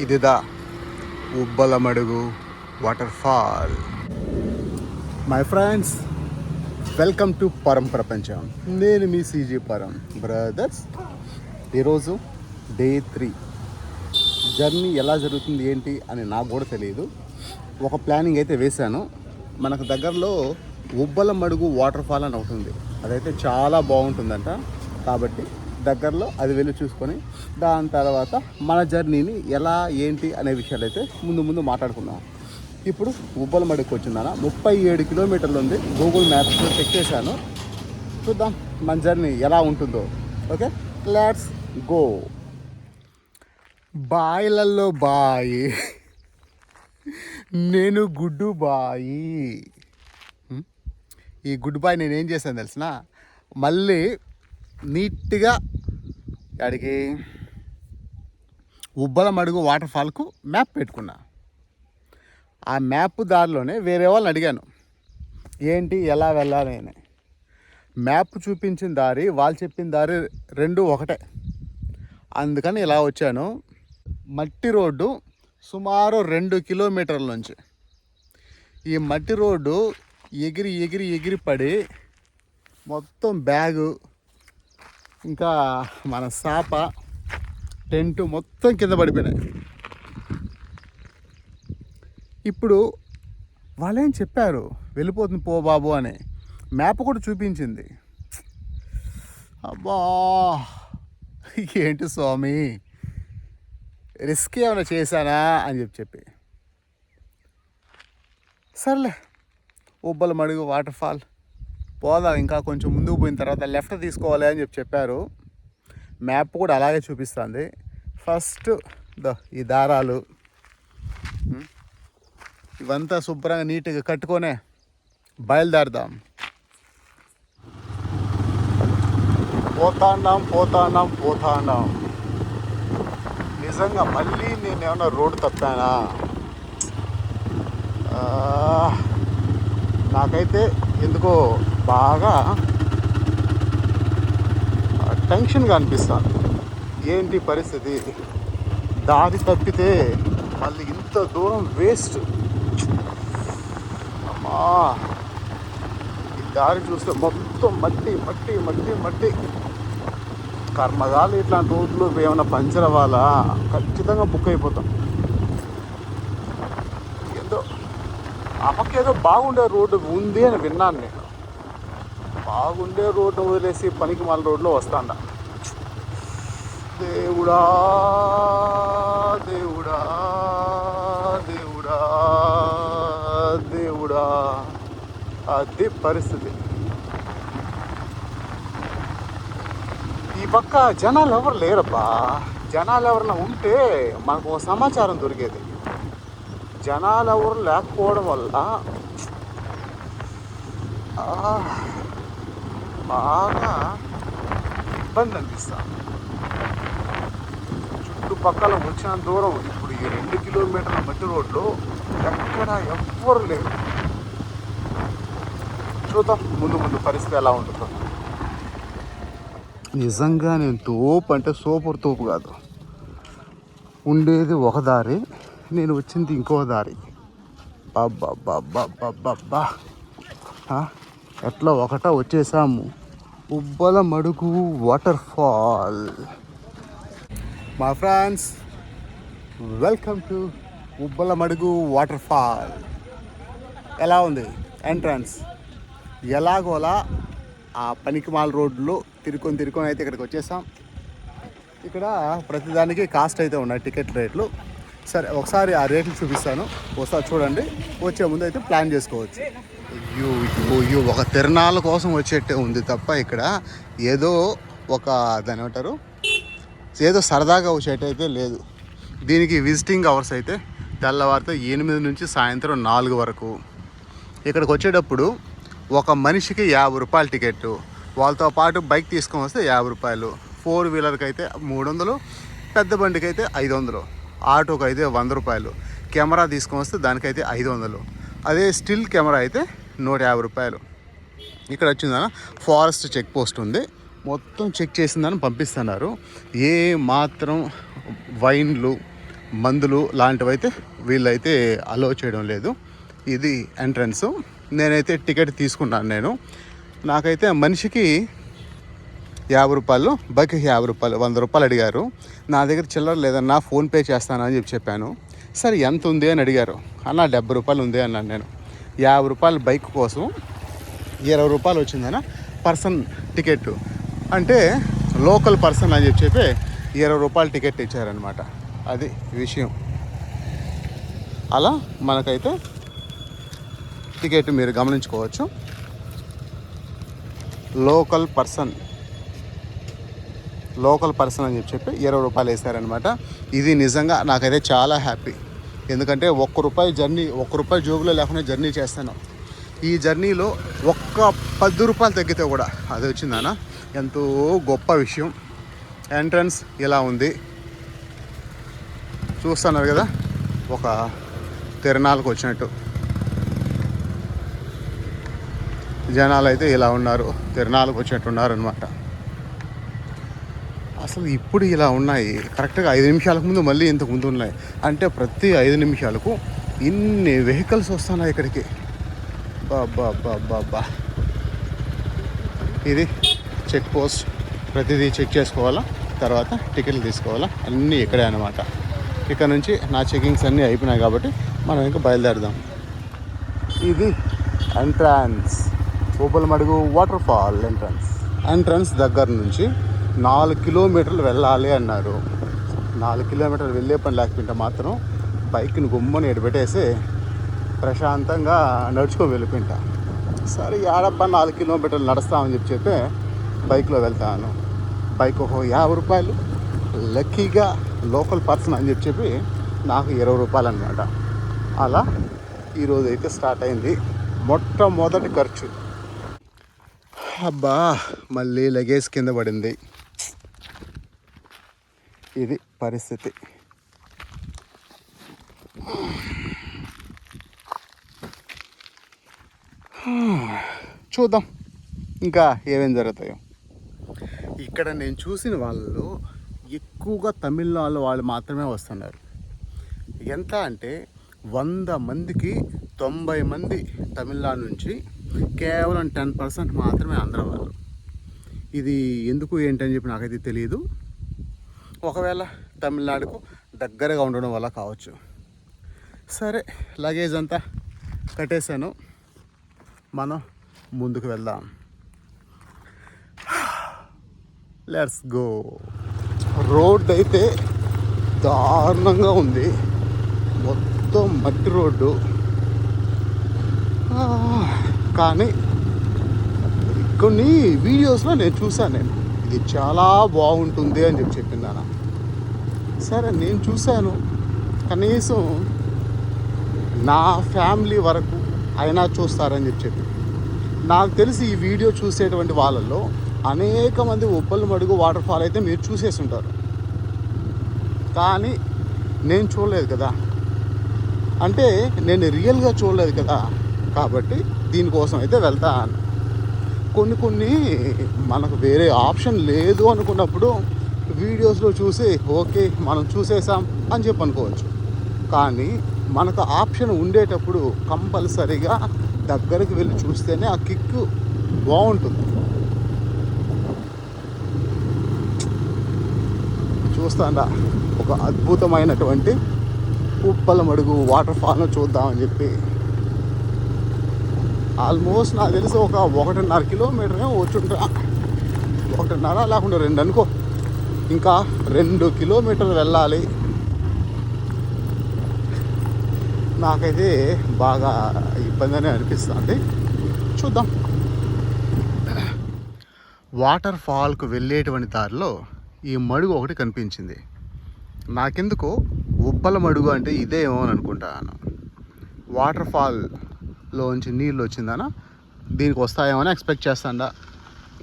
ఇదిదా Ubbalamadugu waterfall. My friends, welcome to Param Prapancham. నేను మీ సీజీ పరం బ్రదర్స్. ఈరోజు డే 3. జర్నీ ఎలా జరుగుతుంది ఏంటి అని నాకు కూడా తెలియదు. ఒక ప్లానింగ్ అయితే వేశాను. మనకు దగ్గరలో ఉబ్బలమడుగు వాటర్ ఫాల్ అని ఒకటి ఉంది. అదైతే చాలా బాగుంటుందంట. కాబట్టి దగ్గరలో అది వెళ్ళి చూసుకొని దాని తర్వాత మన జర్నీని ఎలా ఏంటి అనే విషయాలు అయితే ముందు మాట్లాడుకుందాం. ఇప్పుడు ఉబ్బలమడుగుకి వచ్చిందన్న 37 కిలోమీటర్లు ఉంది. గూగుల్ మ్యాప్స్లో చెక్ చేశాను. చూద్దాం మన జర్నీ ఎలా ఉంటుందో. Okay, let's go. బాయిలల్లో బాయి, నేను గుడ్డు బాయి. ఈ గుడ్ బాయ్ నేను ఏం చేశాను తెలిసిన, మళ్ళీ నీట్గా అడిగి ఉబ్బలమడుగు వాటర్ ఫాల్కు మ్యాప్ పెట్టుకున్నా. ఆ మ్యాప్ దారిలోనే వేరే వాళ్ళని అడిగాను ఏంటి ఎలా వెళ్ళాలి అని. మ్యాప్ చూపించిన దారి వాళ్ళు చెప్పిన దారి రెండు ఒకటే. అందుకని ఇలా వచ్చాను. మట్టి రోడ్డు సుమారు 2 కిలోమీటర్ల నుంచి. ఈ మట్టి రోడ్డు ఎగిరి పడి మొత్తం బ్యాగు ఇంకా మన సాప టెంట్ మొత్తం కింద పడిపోయినాయి. ఇప్పుడు వాళ్ళేం చెప్పారు, వెళ్ళిపోతుంది పో బాబు అని. మ్యాప్ కూడా చూపించింది. అబ్బా ఏంటి స్వామి, రిస్క్ ఏమైనా చేశానా అని చెప్పి సర్లే ఉబ్బలమడుగు వాటర్ ఫాల్ పోదాం, ఇంకా కొంచెం ముందుకు పోయిన తర్వాత లెఫ్ట్ తీసుకోవాలి అని చెప్పారు. మ్యాప్ కూడా అలాగే చూపిస్తుంది. ఫస్ట్ ఈ దారాలు ఇవంతా శుభ్రంగా నీట్గా కట్టుకొనే బయలుదేరదాం. పోతాండాం. నిజంగా మళ్ళీ నేనేమన్నా రోడ్డు తప్పానా? నాకైతే ఎందుకో బాగా టెన్షన్గా అనిపిస్తుంది. ఏంటి పరిస్థితి, దారి తప్పితే మళ్ళీ ఇంత దూరం వేస్ట్. అమ్మా, ఈ దారి చూస్తే మొత్తం మట్టి. కర్మగాలు ఇట్లాంటి రోడ్లు ఏమైనా పంచర్ అవ్వాలా, ఖచ్చితంగా బుక్ అయిపోతాం. ఏదో బాగుండే రోడ్డు ఉంది అని విన్నాను నేను. బాగుండే రోడ్డు వదిలేసి పనికి మళ్ళీ రోడ్లో వస్తాండా. దేవుడా అది పరిస్థితి. ఈ పక్క జనాలు ఎవరు లేరబ్బా. జనాలు ఎవరైనా ఉంటే మనకు ఒక సమాచారం దొరికేది. జనాలు ఎవరు లేకపోవడం వల్ల బాగా ఇబ్బంది అనిపిస్తుంది. చుట్టుపక్కల వచ్చిన దూరం ఇప్పుడు ఈ 2 కిలోమీటర్ల మధ్య రోడ్లో ఎక్కడ ఎవ్వరు లేరు. చూద్దాం ముందు పరిస్థితి ఎలా ఉంటుందో. నిజంగా నేను తోపు అంటే సూపర్ తోపు కాదు. ఉండేది ఒక దారి, నేను వచ్చింది ఇంకో దారి. బాబ్బా ఎట్లా ఒకట వచ్చేసాము. Ubbalamadugu waterfall. మా friends, welcome to Ubbalamadugu waterfall. ఎలా ఉంది ఎంట్రన్స్? ఎలాగోలా ఆ పనికిమాల రోడ్లో తిరుకొని అయితే ఇక్కడికి వచ్చేసాం. ఇక్కడ ప్రతిదానికి కాస్ట్ అయితే ఉన్నాయి, టికెట్ రేట్లు. సరే, ఒకసారి ఆ రేట్లు చూపిస్తాను, ఒకసారి చూడండి. వచ్చే ముందు అయితే ప్లాన్ చేసుకోవచ్చు. అయ్యో ఒక తిరణాల కోసం వచ్చేట్టే ఉంది తప్ప ఇక్కడ ఏదో ఒక దాని ఏమంటారు, ఏదో సరదాగా వచ్చేటైతే లేదు. దీనికి విజిటింగ్ అవర్స్ అయితే తెల్లవారితే 8 నుంచి సాయంత్రం 4 వరకు. ఇక్కడికి వచ్చేటప్పుడు ఒక మనిషికి 50 రూపాయల టికెట్. వాళ్ళతో పాటు బైక్ తీసుకొని వస్తే 50 రూపాయలు. 4 వీలర్కి అయితే 300, పెద్ద బండికి అయితే 500, ఆటోకి అయితే 100 రూపాయలు. కెమెరా తీసుకొని వస్తే దానికైతే 500. అదే స్టిల్ కెమెరా అయితే 150 రూపాయలు. ఇక్కడ వచ్చిందన్న ఫారెస్ట్ చెక్ పోస్ట్ ఉంది, మొత్తం చెక్ చేసిందని పంపిస్తున్నారు. ఏ మాత్రం వైన్లు మందులు లాంటివి అయితే వీళ్ళైతే అలో చేయడం లేదు. ఇది ఎంట్రన్స్. నేనైతే టికెట్ తీసుకున్నాను. నాకైతే మనిషికి 50 రూపాయలు, బైక్కి 50 రూపాయలు, 100 రూపాయలు అడిగారు. నా దగ్గర చిల్లర లేదన్నా, ఫోన్పే చేస్తానని చెప్పాను. సరే ఎంత ఉంది అని అడిగారు. అన్న 70 రూపాయలు ఉంది అన్నాను నేను. 50 రూపాయలు బైక్ కోసం 20 రూపాయలు వచ్చిందన్న పర్సన్ టికెట్. అంటే లోకల్ పర్సన్ అని చెప్పి 20 రూపాయలు టికెట్ ఇచ్చారనమాట. అది విషయం. అలా మనకైతే టికెట్ మీరు గమనించుకోవచ్చు. లోకల్ పర్సన్ అని చెప్పి 20 రూపాయలు వేసారనమాట. ఇది నిజంగా నాకైతే చాలా హ్యాపీ. ఎందుకంటే ఒక్క రూపాయి జోబులో లేకుండా జర్నీ చేస్తాను. ఈ జర్నీలో ఒక్క 10 రూపాయలు తగ్గితే కూడా అది వచ్చిందన్న ఎంతో గొప్ప విషయం. ఎంట్రన్స్ ఇలా ఉంది చూస్తున్నారు కదా, ఒక తిరణాలకు వచ్చినట్టు జనాలు అయితే ఇలా ఉన్నారు, తిరణాలకు వచ్చినట్టు ఉన్నారనమాట. అసలు ఇప్పుడు ఇలా ఉన్నాయి. కరెక్ట్గా 5 నిమిషాలకు ముందు మళ్ళీ ఇంతకు ముందు ఉన్నాయి. అంటే ప్రతి 5 నిమిషాలకు ఇన్ని వెహికల్స్ వస్తున్నాయి ఇక్కడికి. బాబా ఇది చెక్ పోస్ట్. ప్రతిదీ చెక్ చేసుకోవాలా, తర్వాత టికెట్లు తీసుకోవాలా, అన్నీ ఇక్కడే అనమాట. ఇక్కడ నుంచి నా చెకింగ్స్ అన్నీ అయిపోయినాయి కాబట్టి మనం ఇంకా బయలుదేరదాం. ఇది entrance, Ubbalamadugu water fall entrance దగ్గర నుంచి 4 కిలోమీటర్లు వెళ్ళాలి అన్నారు. 4 కిలోమీటర్లు వెళ్ళే పని లేకపోతే మాత్రం బైక్ని గుమ్మని ఎడబెట్టేసి ప్రశాంతంగా నడుచుకొని వెళ్ళిపోయింటా. సరే ఏడబ్బా 4 కిలోమీటర్లు నడుస్తామని చెప్పి బైక్లో వెళ్తాను. బైక్ ఒక 50 రూపాయలు, లక్కీగా లోకల్ పర్సన్ అని చెప్పి నాకు 20 రూపాయలు అనమాట. అలా ఈరోజు అయితే స్టార్ట్ అయింది మొట్టమొదటి ఖర్చు. అబ్బా మళ్ళీ లగేజ్ కింద పడింది. ఇది పరిస్థితి. చూద్దాం ఇంకా ఏమేమి జరుగుతాయో. ఇక్కడ నేను చూసిన వాళ్ళు ఎక్కువగా తమిళనాడు వాళ్ళు మాత్రమే వస్తున్నారు. ఎంత అంటే 100 మందికి 90 మంది తమిళనాడు నుంచి, కేవలం 10% మాత్రమే ఆంధ్ర వాళ్ళు. ఇది ఎందుకు ఏంటని చెప్పి నాకైతే తెలియదు. ఒకవేళ తమిళనాడుకు దగ్గరగా ఉండడం వల్ల కావచ్చు. సరే లగేజ్ అంతా కట్టేశాను, మనం ముందుకు వెళ్దాం. Let's go. రోడ్ అయితే దారుణంగా ఉంది, మొత్తం మట్టి రోడ్డు. కానీ కొన్ని వీడియోస్లో నేను చూశాను, ఇది చాలా బాగుంటుంది అని చెప్పిందాను. సరే నేను చూశాను, కనీసం నా ఫ్యామిలీ వరకు అయినా చూస్తారని చెప్పి. నాకు తెలిసి ఈ వీడియో చూసేటువంటి వాళ్ళల్లో అనేక మంది ఉబ్బలమడుగు వాటర్ ఫాల్ అయితే మీరు చూసేసి ఉంటారు, కానీ నేను చూడలేదు కదా. అంటే నేను రియల్గా చూడలేదు కదా, కాబట్టి దీనికోసం అయితే వెళ్తాను. కొన్ని మనకు వేరే ఆప్షన్ లేదు అనుకున్నప్పుడు వీడియోస్లో చూసి ఓకే మనం చూసేసాం అని చెప్పి అనుకోవచ్చు. కానీ మనకు ఆప్షన్ ఉండేటప్పుడు కంపల్సరీగా దగ్గరికి వెళ్ళి చూస్తేనే ఆ కిక్ బాగుంటుంది. చూస్తాండా ఒక అద్భుతమైనటువంటి ఉబ్బలమడుగు వాటర్ ఫాల్ను చూద్దామని చెప్పి. ఆల్మోస్ట్ నాకు తెలిసి ఒక 1.5 కిలోమీటరే వచ్చుంటా, 1.5 లేకుండా 2 అనుకో. ఇంకా 2 కిలోమీటర్లు వెళ్ళాలి. నాకైతే బాగా ఇబ్బందిగానే అనిపిస్తుంది. చూద్దాం. వాటర్ ఫాల్కు వెళ్ళేటువంటి దారిలో ఈ మడుగు ఒకటి కనిపించింది. నాకెందుకో ఉబ్బలమడుగు అంటే ఇదేమో అని అనుకుంటాను. వాటర్ ఫాల్లోంచి నీళ్ళు వచ్చిందనా దీనికి వస్తాయేమో అని ఎక్స్పెక్ట్ చేస్తాడా.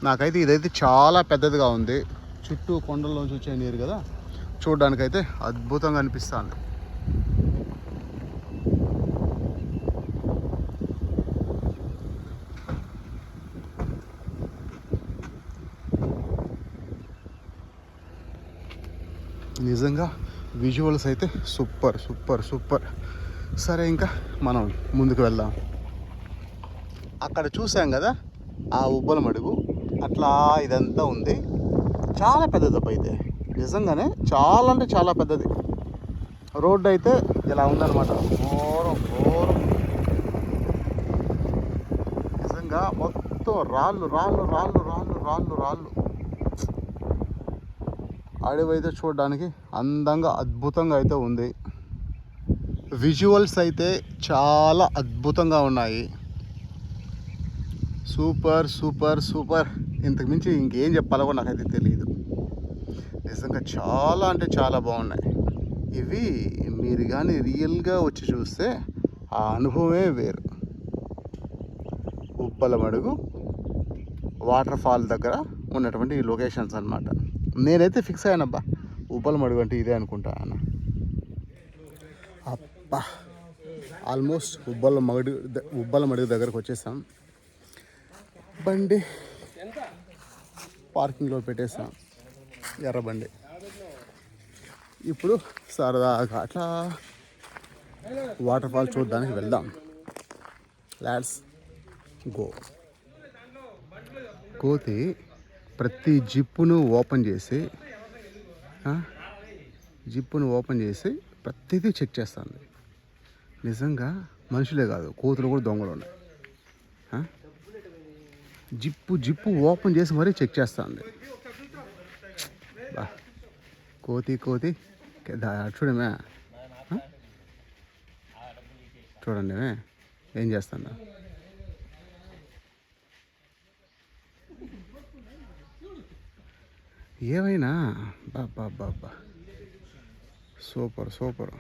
నాకైతే ఇదైతే చాలా పెద్దదిగా ఉంది, చుట్టూ కొండల్లోంచి వచ్చే నీరు కదా, చూడడానికైతే అద్భుతంగా అనిపిస్తుంది. నిజంగా విజువల్స్ అయితే సూపర్ సూపర్ సూపర్. సరే ఇంకా మనం ముందుకు వెళ్దాం. అక్కడ చూసాం కదా ఆ ఉబ్బల మడుగు, అట్లా ఇదంతా ఉంది. చాలా పెద్దది అబ్బా అయితే, నిజంగానే చాలా అంటే చాలా పెద్దది. రోడ్డు అయితే ఇలా ఉందన్నమాట, ఘోరం ఘోరం. నిజంగా మొత్తం రాళ్ళు రాళ్ళు రాళ్ళు రాళ్ళు రాళ్ళు రాళ్ళు. అడవి అయితే చూడడానికి అందంగా అద్భుతంగా అయితే ఉంది. విజువల్స్ అయితే చాలా అద్భుతంగా ఉన్నాయి. Super super super. ఇంతకు మించి ఇంకేం చెప్పాలో కూడా నాకైతే తెలియదు. నిజంగా చాలా అంటే చాలా బాగున్నాయి. ఇవి మీరు కానీ రియల్గా వచ్చి చూస్తే ఆ అనుభవమే వేరు. ఉప్పల మడుగు వాటర్ ఫాల్ దగ్గర ఉన్నటువంటి ఈ లొకేషన్స్ అన్నమాట. నేనైతే ఫిక్స్ అయ్యానబ్బా, ఉప్పల మడుగు అంటే ఇదే అనుకుంటా అన్న. అబ్బా, ఆల్మోస్ట్ ఉబ్బల మడుగు దగ్గరకు వచ్చేసాం. బండి పార్కింగ్లో పెట్టేసాం, ఎర్ర బండి. ఇప్పుడు సరదాగా అట్లా వాటర్ ఫాల్ చూడడానికి వెళ్దాం. Let's go. కోతి ప్రతి జిప్పును ఓపెన్ చేసి ప్రతిదీ చెక్ చేస్తుంది. నిజంగా మనుషులే కాదు, కోతులు కూడా దొంగలు ఉన్నాయి. జిప్పు ఓపెన్ చేసి మరీ చెక్ చేస్తుంది. బా, కోతి చూడమే, చూడండి ఏం చేస్తున్నా. ఏమైనా బాబా సూపర్ సూపర్.